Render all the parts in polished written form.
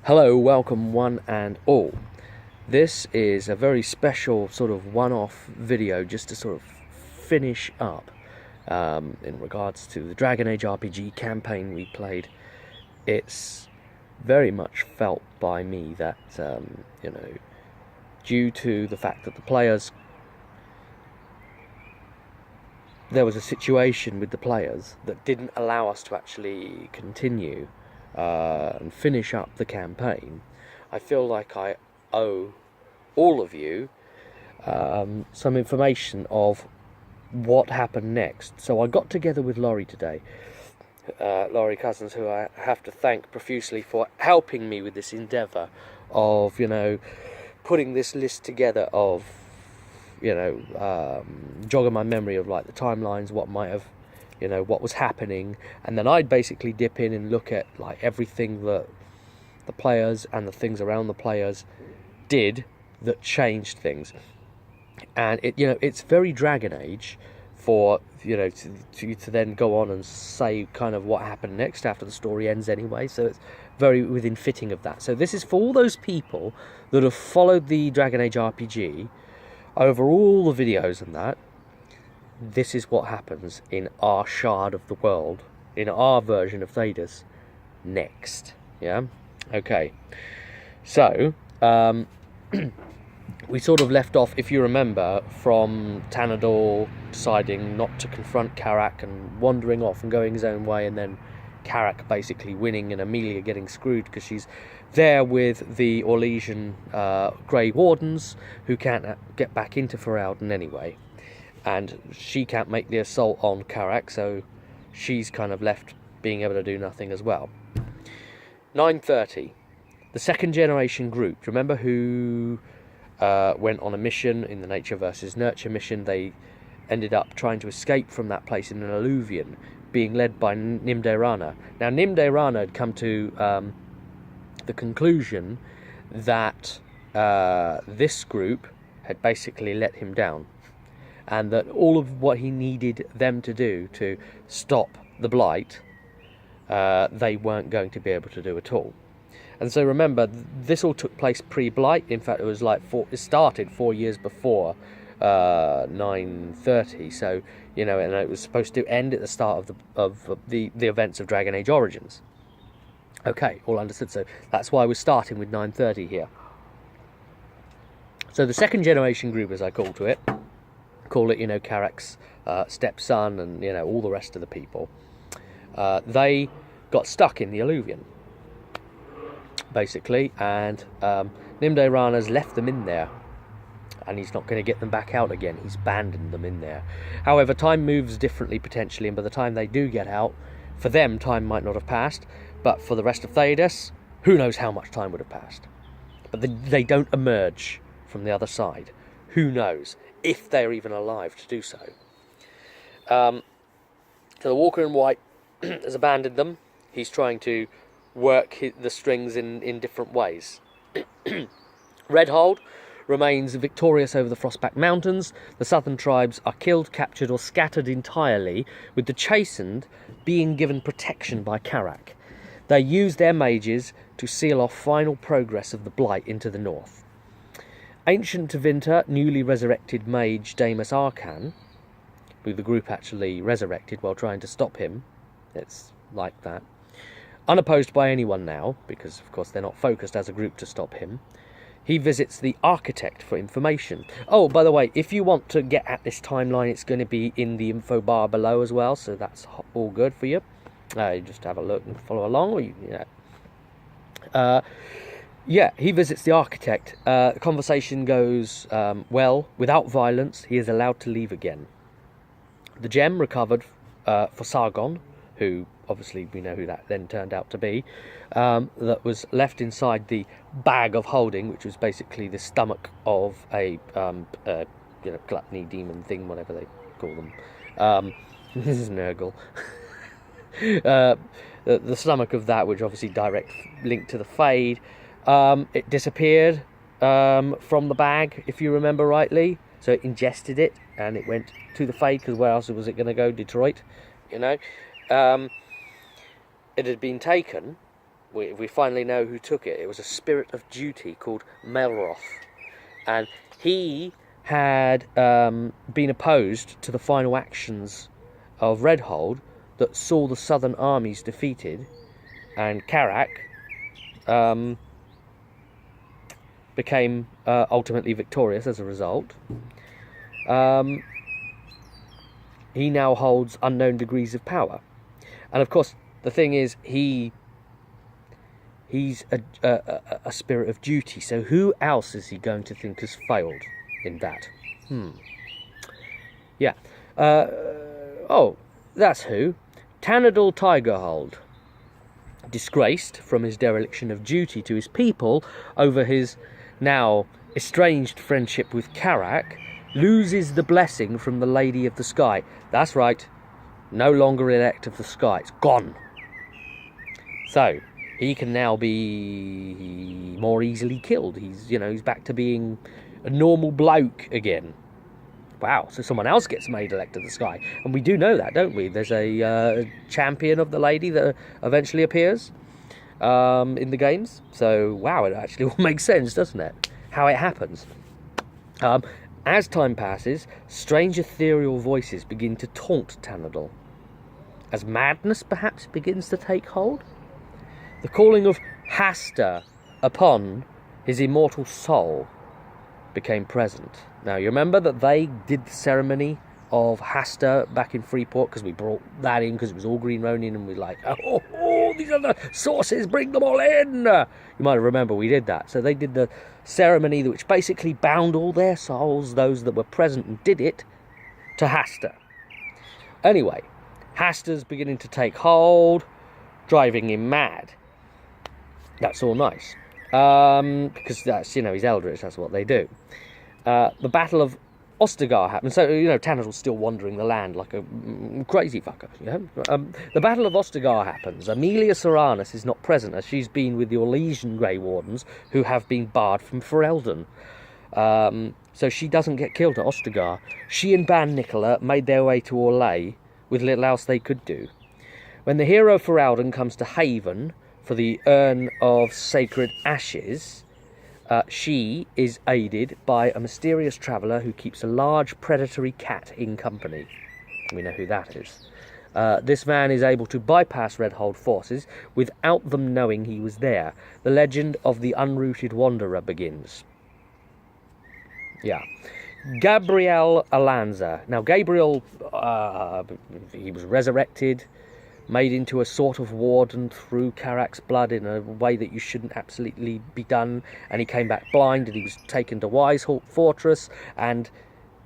Hello, welcome one and all. This is a very special sort of one-off video just to sort of finish up in regards to the Dragon Age RPG campaign we played. It's very much felt by me that, due to the fact that there was a situation with the players that didn't allow us to actually continue and finish up the campaign. I feel like I owe all of you some information of what happened next. So I got together with Laurie today, Laurie Cousins, who I have to thank profusely for helping me with this endeavour of, putting this list together of, jogging my memory of like the timelines, what might have, what was happening, and then I'd basically dip in and look at like everything that the players and the things around the players did that changed things. And it's very Dragon Age for to then go on and say kind of what happened next after the story ends anyway, so it's very within fitting of that. So this is for all those people that have followed the Dragon Age RPG over all the videos and that. This is what happens in our shard of the world, in our version of Thedas, next. Yeah? Okay. So, we sort of left off, if you remember, from Tanador deciding not to confront Karak and wandering off and going his own way, and then Karak basically winning and Amelia getting screwed because she's there with the Orlesian Grey Wardens who can't get back into Ferelden anyway. And she can't make the assault on Karak, so she's kind of left being able to do nothing as well. 9:30. The second generation group. Do you remember who went on a mission in the Nature versus Nurture mission? They ended up trying to escape from that place in an alluvion, being led by Nimde Rana. Now, Nimde Rana had come to the conclusion that this group had basically let him down, and that all of what he needed them to do to stop the Blight, they weren't going to be able to do at all. And so remember, this all took place pre-Blight. In fact, it was like it started 4 years before 9:30. So and it was supposed to end at the start of the events of Dragon Age Origins. Okay, all understood. So that's why we're starting with 9:30 here. So the second generation group, as I call it, Karak's stepson and, all the rest of the people. They got stuck in the alluvion, basically, and Nimde Rana's left them in there, and he's not going to get them back out again. He's abandoned them in there. However, time moves differently, potentially, and by the time they do get out, for them, time might not have passed, but for the rest of Thedas, who knows how much time would have passed. But they don't emerge from the other side. Who knows if they're even alive to do so. So the Walker in White has abandoned them. He's trying to work the strings in different ways. Redhold remains victorious over the Frostback Mountains. The southern tribes are killed, captured, or scattered entirely, with the Chastened being given protection by Karak. They use their mages to seal off final progress of the Blight into the north. Ancient Tevinter, newly resurrected mage Damus Arcan, who the group actually resurrected while trying to stop him. It's like that. Unopposed by anyone now, because of course they're not focused as a group to stop him. He visits the Architect for information. Oh, by the way, if you want to get at this timeline, it's going to be in the info bar below as well, so that's all good for you. You just have a look and follow along. Or he visits the Architect. The conversation goes well. Without violence, he is allowed to leave again. The gem recovered for Sargon, who obviously we know who that then turned out to be, that was left inside the bag of holding, which was basically the stomach of a gluttony demon thing, whatever they call them. This is Nurgle. The stomach of that, which obviously direct link to the Fade. It disappeared from the bag, if you remember rightly. So it ingested it, and it went to the Fade, because where else was it going to go? Detroit, It had been taken We finally know who took it. It was a spirit of duty called Melroth. And he had been opposed to the final actions of Redhold that saw the southern armies defeated, and Karak became ultimately victorious as a result. He now holds unknown degrees of power. And of course, the thing is, he's a spirit of duty. So who else is he going to think has failed in that? Yeah. Oh, that's who. Tanadal Tigerhold. Disgraced from his dereliction of duty to his people over his now estranged friendship with Karak, loses the blessing from the Lady of the Sky. That's right. No longer elect of the sky. It's gone. So he can now be more easily killed. He's back to being a normal bloke again. Wow, so someone else gets made elect of the sky. And we do know that, don't we? There's a champion of the lady that eventually appears in the games. So, wow, it actually all makes sense, doesn't it? How it happens. As time passes, strange ethereal voices begin to taunt Tanadal. As madness perhaps begins to take hold, the calling of Hasta upon his immortal soul became present. Now, you remember that they did the ceremony of Hasta back in Freeport, because we brought that in because it was all Green Ronin, and we're like, oh, these are the sources, bring them all in. You might remember we did that. So they did the ceremony which basically bound all their souls, those that were present and did it, to Hasta. Anyway, Hasta's beginning to take hold, driving him mad. That's all nice. Because that's, he's Eldritch, that's what they do. The Battle of Ostagar happened. So, Tanadal's still wandering the land like a crazy fucker. The Battle of Ostagar happens. Amelia Serranus is not present, as she's been with the Orlesian Grey Wardens, who have been barred from Ferelden. So she doesn't get killed at Ostagar. She and Ban Nicola made their way to Orlais with little else they could do. When the hero Ferelden comes to Haven for the Urn of Sacred Ashes, she is aided by a mysterious traveller who keeps a large predatory cat in company. We know who that is. This man is able to bypass Redhold forces without them knowing he was there. The legend of the unrooted wanderer begins. Yeah. Gabriel Alanza. Now, Gabriel, he was resurrected, made into a sort of warden through Karak's blood in a way that you shouldn't absolutely be done, and he came back blind, and he was taken to Wisehawk Fortress, and,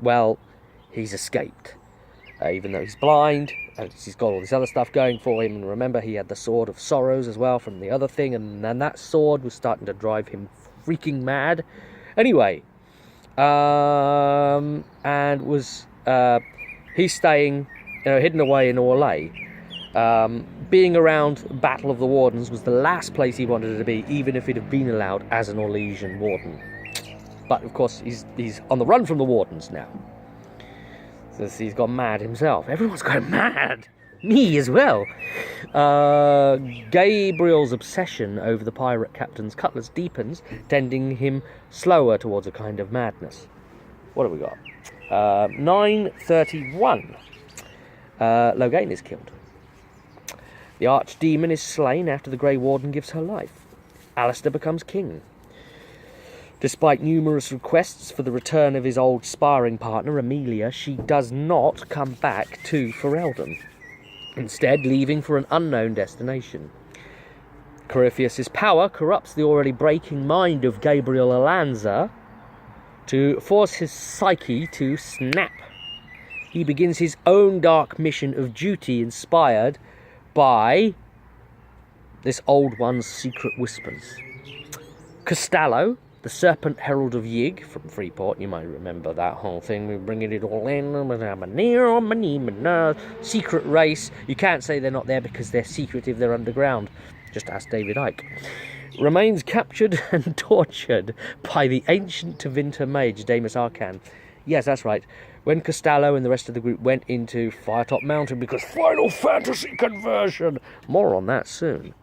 well, he's escaped. Even though he's blind, and he's got all this other stuff going for him, and remember, he had the Sword of Sorrows as well from the other thing, and then that sword was starting to drive him freaking mad. Anyway, and was, he's staying, hidden away in Orlais. Being around Battle of the Wardens was the last place he wanted to be, even if he'd have been allowed as an Orlesian warden. But of course, he's on the run from the Wardens now. So he's gone mad himself. Everyone's gone mad. Me as well. Gabriel's obsession over the pirate captain's cutlass deepens, tending him slower towards a kind of madness. What have we got? 9:31. Loghain is killed. The archdemon is slain after the Grey Warden gives her life. Alistair becomes king. Despite numerous requests for the return of his old sparring partner, Amelia, she does not come back to Ferelden, instead leaving for an unknown destination. Corypheus's power corrupts the already breaking mind of Gabriel Alanza to force his psyche to snap. He begins his own dark mission of duty, inspired by this old one's secret whispers. Costello, the Serpent Herald of Yig from Freeport, you might remember that whole thing, we're bringing it all in, secret race. You can't say they're not there because they're secretive, they're underground. Just ask David Icke. Remains captured and tortured by the ancient Tevinter mage, Damus Arcan. Yes, that's right. When Costello and the rest of the group went into Firetop Mountain because Final Fantasy conversion. More on that soon.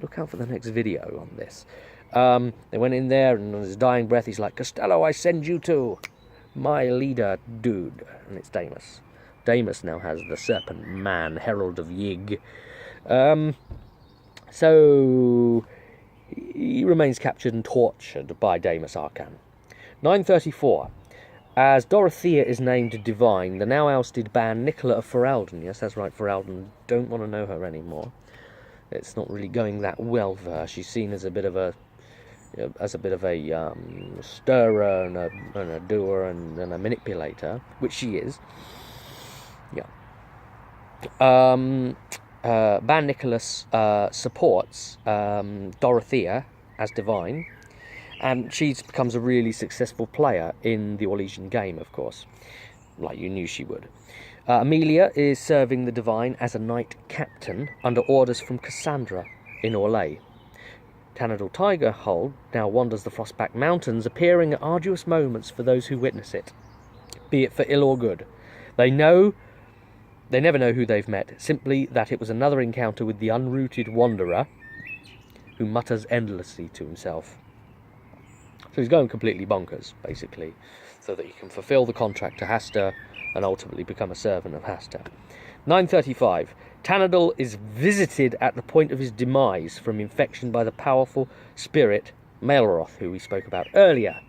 look out for the next video on this. They went in there, and on his dying breath, he's like, Costello, I send you to my leader, dude. And it's Damus. Damus now has the Serpent Man, Herald of Yig. So he remains captured and tortured by Damus Arcan. 934. As Dorothea is named divine, the now ousted Ban Nicola of Ferelden, yes, that's right, Ferelden, don't want to know her anymore. It's not really going that well for her. She's seen as a bit of a stirrer and a doer and a manipulator, which she is. Yeah. Ban Nicholas supports Dorothea as divine, and she becomes a really successful player in the Orlesian game, of course, like you knew she would. Amelia is serving the divine as a knight captain under orders from Cassandra in Orlais. Tanadal Tigerhold now wanders the Frostback Mountains, appearing at arduous moments for those who witness it, be it for ill or good. They never know who they've met, simply that it was another encounter with the unrooted wanderer who mutters endlessly to himself. So he's going completely bonkers, basically, so that he can fulfill the contract to Hasta and ultimately become a servant of Hasta. 935. Tanadal is visited at the point of his demise from infection by the powerful spirit Maelroth, who we spoke about earlier.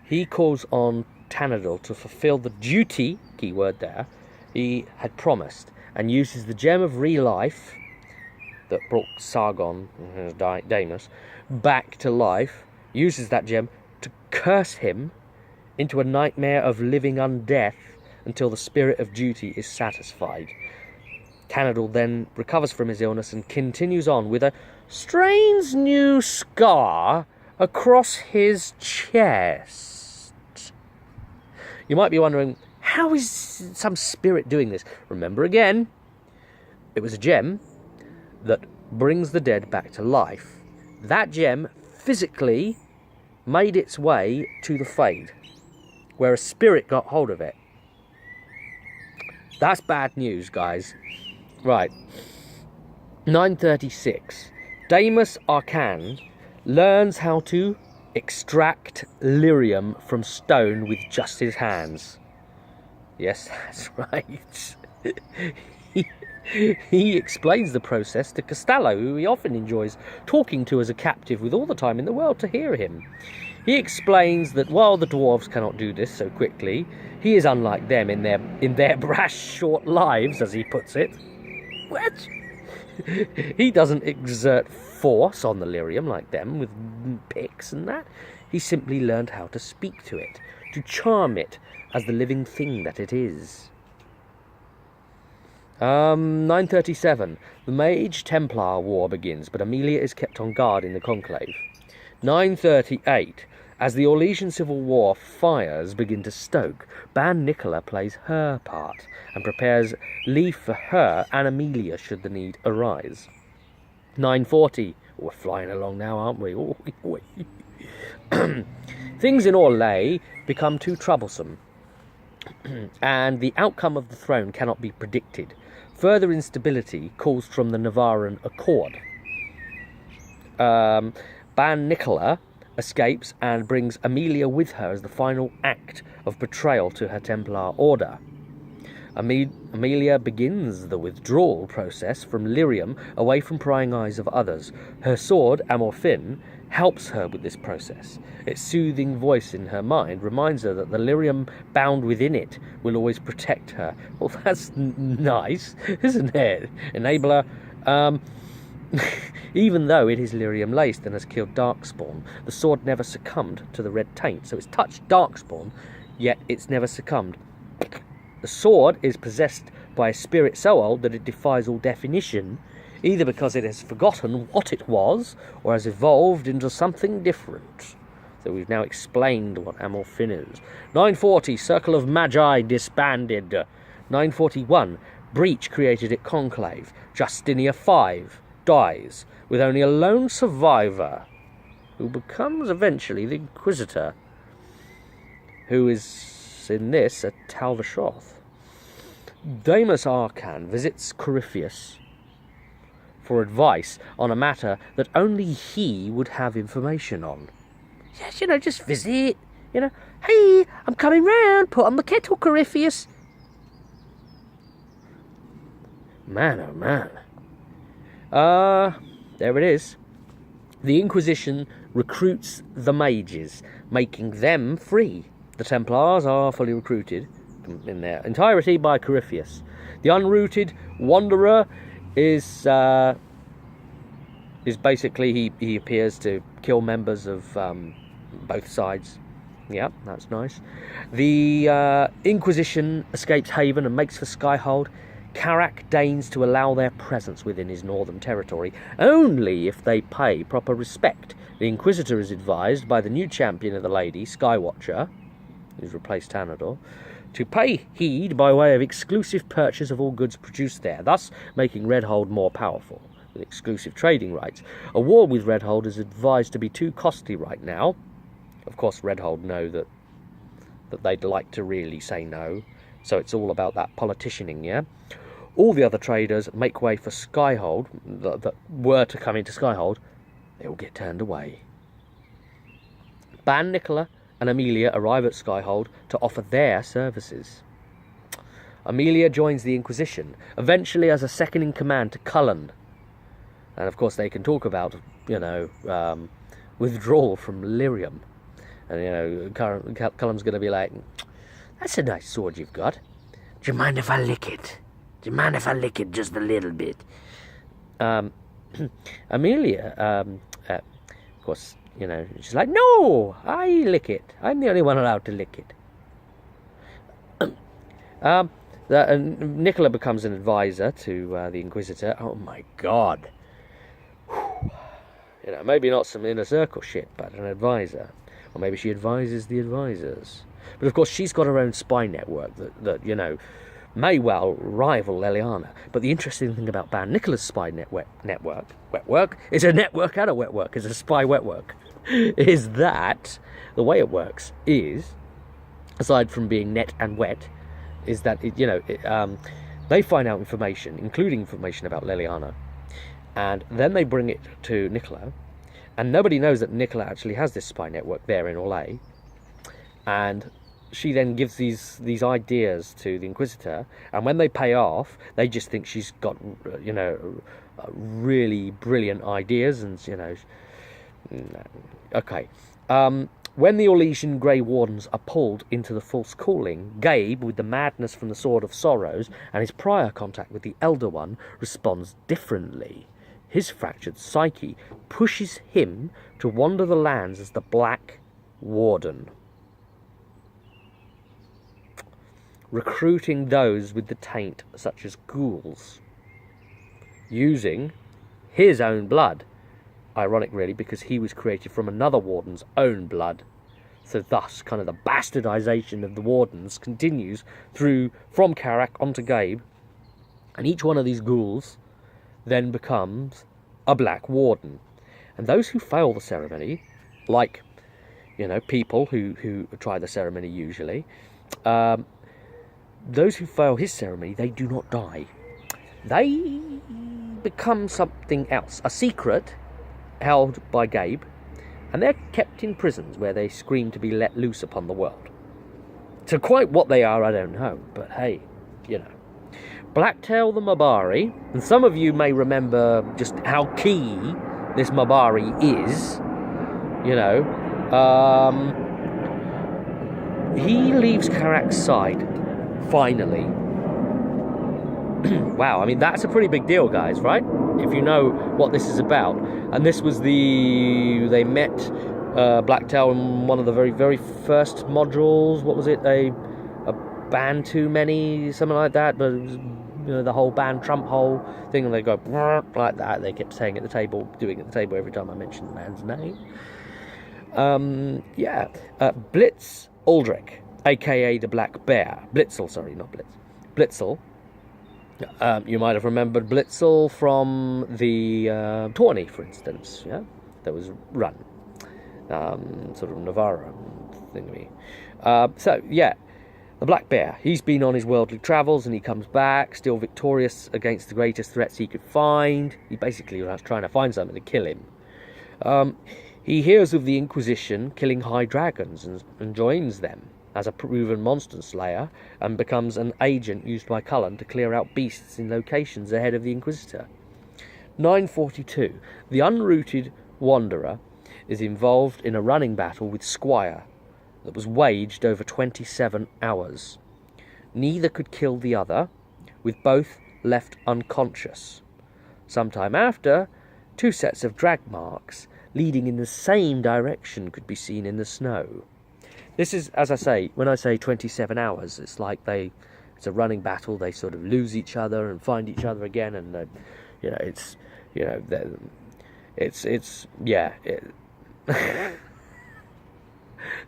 He calls on Tanadal to fulfill the duty, key word there, he had promised, and uses the gem of re-life that brought Sargon, Damus, back to life, uses that gem to curse him into a nightmare of living undeath until the spirit of duty is satisfied. Tanadal then recovers from his illness and continues on with a strange new scar across his chest. You might be wondering, how is some spirit doing this? Remember again, it was a gem that brings the dead back to life. That gem physically made its way to the Fade, where a spirit got hold of it. That's bad news, guys. Right. 936. Damus Arcan learns how to extract lyrium from stone with just his hands. Yes, that's right. He explains the process to Costello, who he often enjoys talking to as a captive with all the time in the world to hear him. He explains that while the dwarves cannot do this so quickly, he is unlike them in their brash short lives, as he puts it. What? He doesn't exert force on the lyrium like them with picks and that. He simply learned how to speak to it, to charm it as the living thing that it is. 937. The Mage Templar War begins, but Amelia is kept on guard in the Conclave. 938. As the Orlesian Civil War fires begin to stoke, Ban Nicola plays her part and prepares leave for her and Amelia should the need arise. 940. We're flying along now, aren't we? Things in Orlais become too troublesome, and the outcome of the throne cannot be predicted. Further instability caused from the Navaran Accord. Ban Nicola escapes and brings Amelia with her as the final act of betrayal to her Templar order. Amelia begins the withdrawal process from lyrium away from prying eyes of others. Her sword, Amorfin, helps her with this process. Its soothing voice in her mind reminds her that the lyrium bound within it will always protect her. Well, that's nice, isn't it? Enabler. Even though it is lyrium laced and has killed Darkspawn, the sword never succumbed to the red taint. So it's touched Darkspawn, yet it's never succumbed. The sword is possessed by a spirit so old that it defies all definition, either because it has forgotten what it was, or has evolved into something different. So we've now explained what Amorfin is. 940, Circle of Magi disbanded. 941, breach created at Conclave. Justinia V dies, with only a lone survivor, who becomes eventually the Inquisitor, who is in this at Talvashoth. Damus Arcan visits Corypheus for advice on a matter that only he would have information on. Yes, just visit, hey, I'm coming round, put on the kettle, Corypheus. Man, oh man. There it is. The Inquisition recruits the mages, making them free. The Templars are fully recruited in their entirety by Corypheus. The unrooted wanderer is basically he appears to kill members of both sides. Yeah, that's nice. The Inquisition escapes Haven and makes for Skyhold. Karak deigns to allow their presence within his northern territory, only if they pay proper respect. The Inquisitor is advised by the new champion of the Lady, Skywatcher, who's replaced Tanador, to pay heed by way of exclusive purchase of all goods produced there, thus making Redhold more powerful, with exclusive trading rights. A war with Redhold is advised to be too costly right now. Of course, Redhold know that they'd like to really say no, so it's all about that politicianing, yeah? All the other traders make way for Skyhold, that were to come into Skyhold. They will get turned away. Ban Nicola and Amelia arrive at Skyhold to offer their services. Amelia joins the Inquisition, eventually as a second-in-command to Cullen. And of course they can talk about, withdrawal from Lyrium. And, Cullen's going to be like, that's a nice sword you've got. Do you mind if I lick it? Do you mind if I lick it just a little bit? Amelia, of course, she's like, no, I lick it. I'm the only one allowed to lick it. Nicola becomes an advisor to the Inquisitor. Oh my God. Maybe not some inner circle shit, but an advisor. Or maybe she advises the advisors. But of course, she's got her own spy network that may well rival Leliana. But the interesting thing about Ban Nicola's spy network, it's a network and a wetwork, it's a spy wetwork, is that the way it works is, aside from being net and wet, is that they find out information, including information about Leliana, and then they bring it to Nicola, and nobody knows that Nicola actually has this spy network there in Orlais, and she then gives these ideas to the Inquisitor, and when they pay off, they just think she's got, really brilliant ideas, and, okay. When the Orlesian Grey Wardens are pulled into the False Calling, Gabe, with the madness from the Sword of Sorrows and his prior contact with the Elder One, responds differently. His fractured psyche pushes him to wander the lands as the Black Warden, recruiting those with the taint, such as ghouls, using his own blood. Ironic, really, because he was created from another warden's own blood. So thus, kind of the bastardization of the wardens continues from Karak onto Gabe, and each one of these ghouls then becomes a Black Warden. And those who fail the ceremony, like, people who try the ceremony usually, those who fail his ceremony, they do not die. They become something else, a secret held by Gabe, and they're kept in prisons where they scream to be let loose upon the world. So quite what they are, I don't know, but hey, Blacktail the Mabari, and some of you may remember just how key this Mabari is, he leaves Karak's side, finally. Wow, I mean, that's a pretty big deal, guys, right? If you know what this is about. And this was they met Blacktail in one of the very, very first modules. What was it? A ban too many, something like that. But it was, the whole ban Trump hole thing, and they go like that. They kept saying at the table, doing at the table every time I mentioned the man's name. Blitz Aldrich, aka the Black Bear. Blitzel, sorry, not Blitz. Blitzel. You might have remembered Blitzel from the tourney, for instance, yeah? That was run. Sort of Navarro thingy. The Black Bear, he's been on his worldly travels and he comes back, still victorious against the greatest threats he could find. He basically was trying to find something to kill him. He hears of the Inquisition killing high dragons and joins them as a proven monster slayer and becomes an agent used by Cullen to clear out beasts in locations ahead of the Inquisitor. 942. The unrooted wanderer is involved in a running battle with Squire that was waged over 27 hours. Neither could kill the other, with both left unconscious. Sometime after, 2 sets of drag marks leading in the same direction could be seen in the snow. This is, as I say, when I say 27 hours, it's like it's a running battle. They sort of lose each other and find each other again, and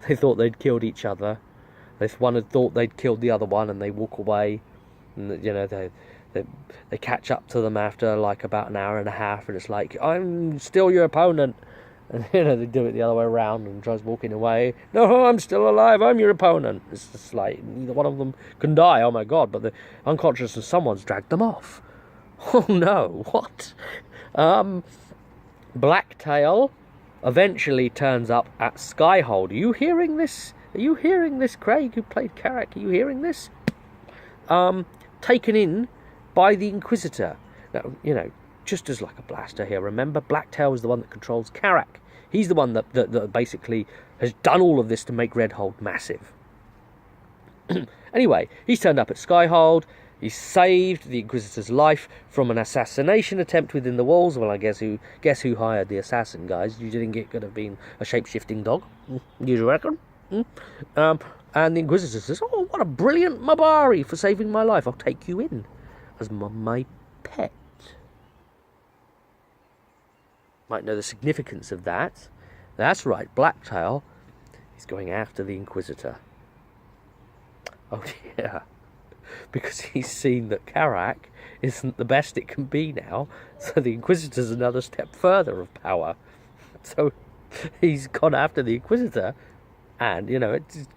they thought they'd killed each other. One had thought they'd killed the other one, and they walk away, and they catch up to them after like about an hour and a half, and it's like, I'm still your opponent, and they do it the other way around and tries walking away. No, I'm still alive. I'm your opponent. It's just like neither one of them can die. Oh my god! But the unconscious and someone's dragged them off. Oh no! What? Blacktail eventually turns up at Skyhold. Are you hearing this? Are you hearing this, Craig, who played Carrack? Are you hearing this? Taken in by the Inquisitor. Now, just as like a blaster here, remember, Blacktail is the one that controls Carrack. He's the one that basically has done all of this to make Redhold massive. Anyway, he's turned up at Skyhold. He saved the Inquisitor's life from an assassination attempt within the walls. Well, I guess who hired the assassin, guys? You think it could have been a shape-shifting dog? You reckon? And the Inquisitor says, "Oh, what a brilliant Mabari for saving my life. I'll take you in as my pet." Might know the significance of that. That's right, Blacktail is going after the Inquisitor. Oh dear. Because he's seen that Carrack isn't the best it can be now, so the Inquisitor's another step further of power. So he's gone after the Inquisitor, and,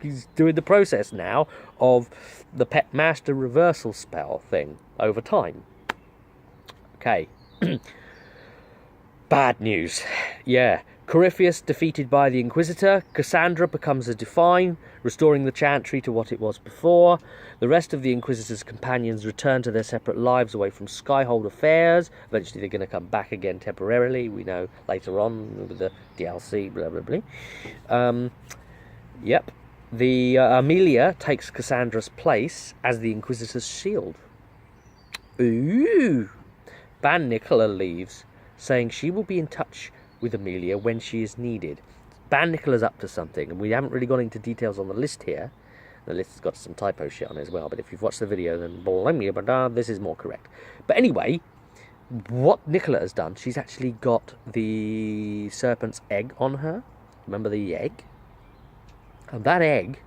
he's doing the process now of the Pet Master reversal spell thing over time. Okay. Bad news. Yeah. Corypheus defeated by the Inquisitor. Cassandra becomes a Define, restoring the Chantry to what it was before. The rest of the Inquisitor's companions return to their separate lives away from Skyhold affairs. Eventually they're going to come back again temporarily. We know later on with the DLC, blah, blah, blah. Yep. The Amelia takes Cassandra's place as the Inquisitor's shield. Ooh. Ban Nicola leaves, saying she will be in touch with Amelia when she is needed. Ban Nicola's up to something, and we haven't really gone into details on the list here. The list has got some typo shit on it as well, but if you've watched the video, then blame me, but this is more correct. But anyway, what Nicola has done, she's actually got the serpent's egg on her. Remember the egg? And that egg,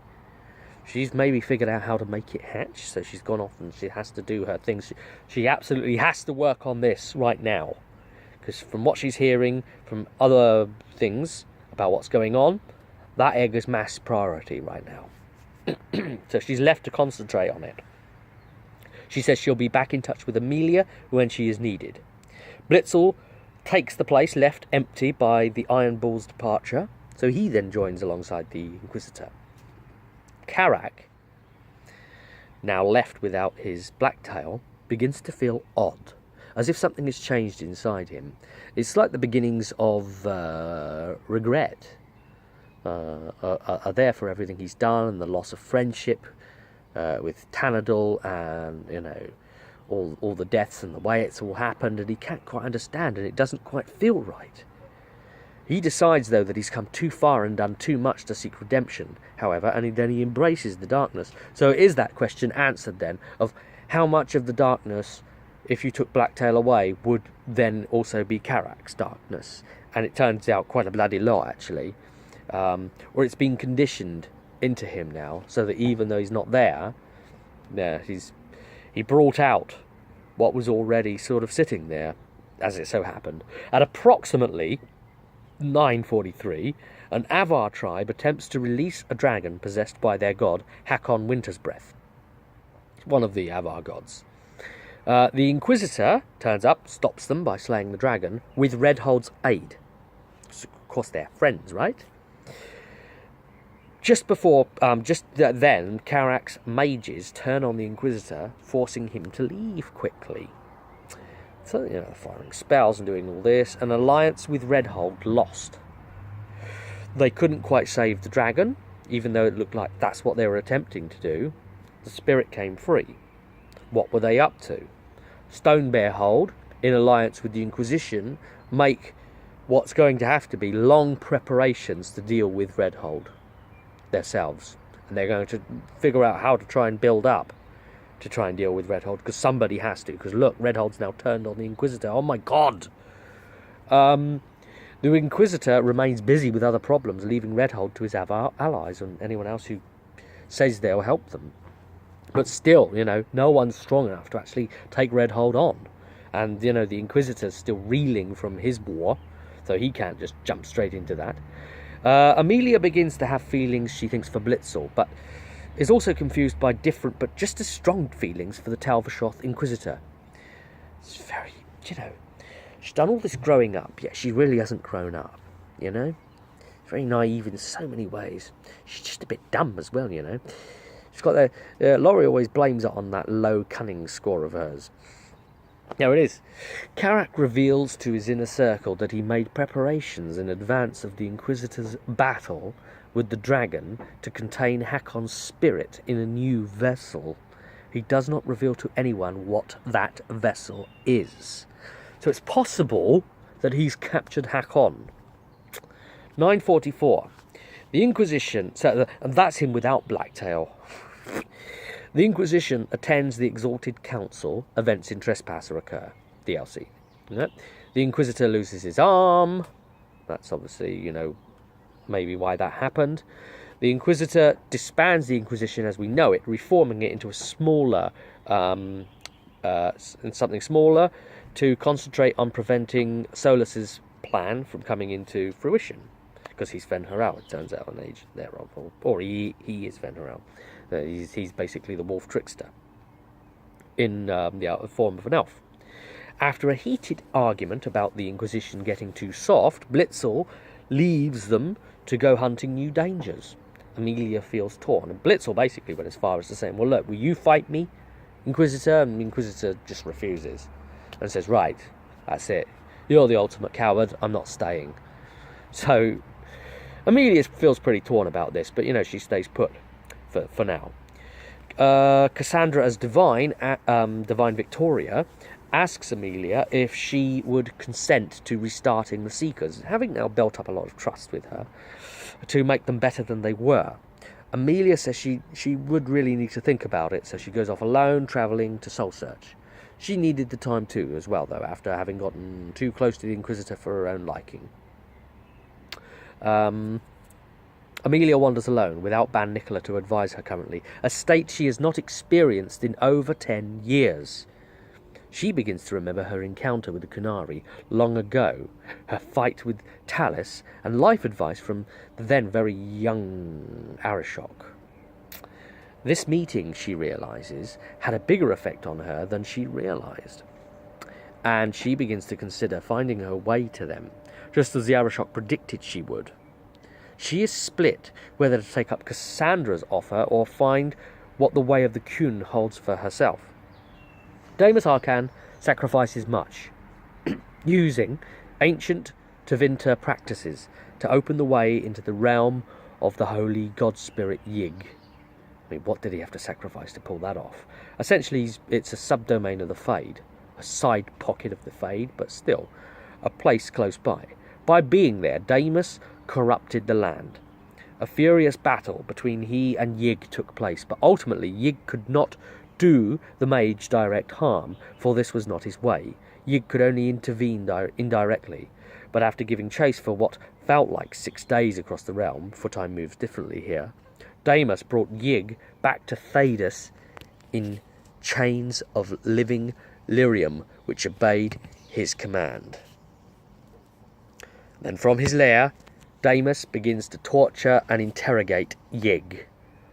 she's maybe figured out how to make it hatch, so she's gone off and she has to do her things. She absolutely has to work on this right now. Because from what she's hearing from other things about what's going on, that egg is mass priority right now. So she's left to concentrate on it. She says she'll be back in touch with Amelia when she is needed. Blitzel takes the place left empty by the Iron Bull's departure, so he then joins alongside the Inquisitor. Carrack, now left without his Blacktail, begins to feel odd, as if something has changed inside him. It's like the beginnings of regret are there for everything he's done, and the loss of friendship with Tanadal, and all the deaths and the way it's all happened, and he can't quite understand, and it doesn't quite feel right. He decides, though, that he's come too far and done too much to seek redemption, however, and then he embraces the darkness. So is that question answered, then, of how much of the darkness, if you took Blacktail away, would then also be Carrack's darkness? And it turns out quite a bloody lot, actually. Or it's been conditioned into him now, so that even though he's not there, he brought out what was already sort of sitting there, as it so happened. At approximately 9:43, An Avar tribe attempts to release a dragon possessed by their god, Hakon Winter's Breath, one of the Avar gods. The Inquisitor turns up, stops them by slaying the dragon, with Redhold's aid. So, of course, they're friends, right? Just then, Karak's mages turn on the Inquisitor, forcing him to leave quickly. So, firing spells and doing all this. An alliance with Redhold lost. They couldn't quite save the dragon, even though it looked like that's what they were attempting to do. The spirit came free. What were they up to? Stonebearhold, in alliance with the Inquisition, make what's going to have to be long preparations to deal with Redhold themselves. And they're going to figure out how to try and build up to try and deal with Redhold, because somebody has to. Because look, Redhold's now turned on the Inquisitor. Oh my god! The Inquisitor remains busy with other problems, leaving Redhold to his allies and anyone else who says they'll help them. But still, no one's strong enough to actually take Redhold on. And, the Inquisitor's still reeling from his war, so he can't just jump straight into that. Amelia begins to have feelings, she thinks, for Blitzel, but is also confused by different but just as strong feelings for the Talvashoth Inquisitor. It's very, she's done all this growing up, yet she really hasn't grown up, Very naive in so many ways. She's just a bit dumb as well, She's got Laurie always blames it on that low cunning score of hers. Now it is. Karak reveals to his inner circle that he made preparations in advance of the Inquisitor's battle with the dragon to contain Hakon's spirit in a new vessel. He does not reveal to anyone what that vessel is. So it's possible that he's captured Hakon. 944. The Inquisition, and that's him without Blacktail. The Inquisition attends the Exalted Council. Events in Trespasser occur. DLC. The Inquisitor loses his arm. That's obviously, maybe why that happened. The Inquisitor disbands the Inquisition as we know it, reforming it into a smaller, something smaller, to concentrate on preventing Solus's plan from coming into fruition. Because he's Fen-Haral, it turns out, an age thereof. Or he is Fen-Haral. He's basically the wolf trickster in the form of an elf. After a heated argument about the Inquisition getting too soft, Blitzel leaves them to go hunting new dangers. Amelia feels torn, and Blitzel basically went as far as to say, well, look, will you fight me, Inquisitor? And the Inquisitor just refuses and says, right, that's it. You're the ultimate coward. I'm not staying. So Amelia feels pretty torn about this, but, she stays put for now. Cassandra as Divine Victoria, asks Amelia if she would consent to restarting the Seekers, having now built up a lot of trust with her, to make them better than they were. Amelia says she would really need to think about it, so she goes off alone, travelling to Soul Search. She needed the time too, as well, though, after having gotten too close to the Inquisitor for her own liking. Amelia wanders alone, without Ban Nicola to advise her currently, a state she has not experienced in over 10 years. She begins to remember her encounter with the Kunari long ago, her fight with Talus, and life advice from the then very young Arishok. This meeting, she realises, had a bigger effect on her than she realised, and she begins to consider finding her way to them, just as the Arishok predicted she would. She is split whether to take up Cassandra's offer or find what the Way of the Kun holds for herself. Damus Arcan sacrifices much, using ancient Tevinter practices to open the way into the realm of the holy god spirit Yig. I mean, what did he have to sacrifice to pull that off? Essentially, it's a subdomain of the Fade, a side pocket of the Fade, but still a place close by. By being there, Damus corrupted the land. A furious battle between he and Yig took place, but ultimately Yig could not do the mage direct harm, for this was not his way. Yig could only intervene indirectly, but after giving chase for what felt like 6 days across the realm, for time moves differently here, Damus brought Yig back to Thadus in chains of living lyrium, which obeyed his command. Then from his lair, Damus begins to torture and interrogate Yig,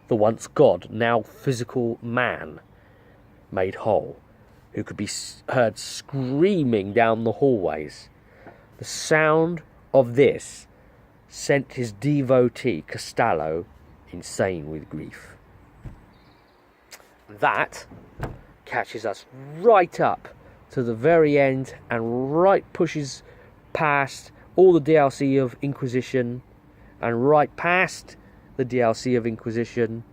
the once god, now physical man, made whole, who could be heard screaming down the hallways. The sound of this sent his devotee, Castello, insane with grief. That catches us right up to the very end and right pushes past all the DLC of Inquisition and right past the DLC of Inquisition,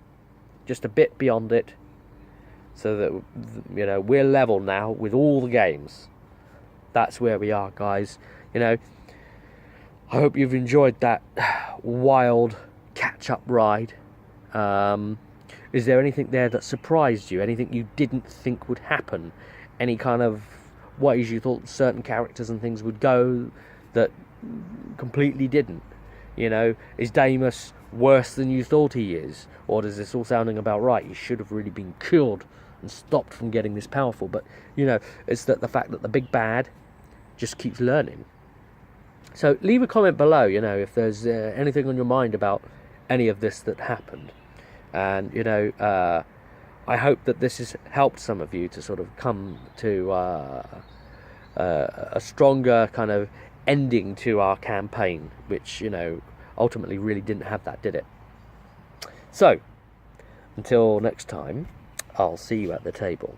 just a bit beyond it, so that, you know, we're level now with all the games. That's where we are, guys. You know, I hope you've enjoyed that wild catch-up ride. Is there anything there that surprised you? Anything you didn't think would happen? Any kind of ways you thought certain characters and things would go that completely didn't? You know, is Damus worse than you thought he is? Or does this all sounding about right? He should have really been killed and stopped from getting this powerful. But, you know, it's that the fact that the big bad just keeps learning. So leave a comment below, you know, if there's anything on your mind about any of this that happened. And, you know, I hope that this has helped some of you to sort of come to a stronger kind of ending to our campaign, which, you know, ultimately really didn't have that, did it? So, until next time, I'll see you at the table.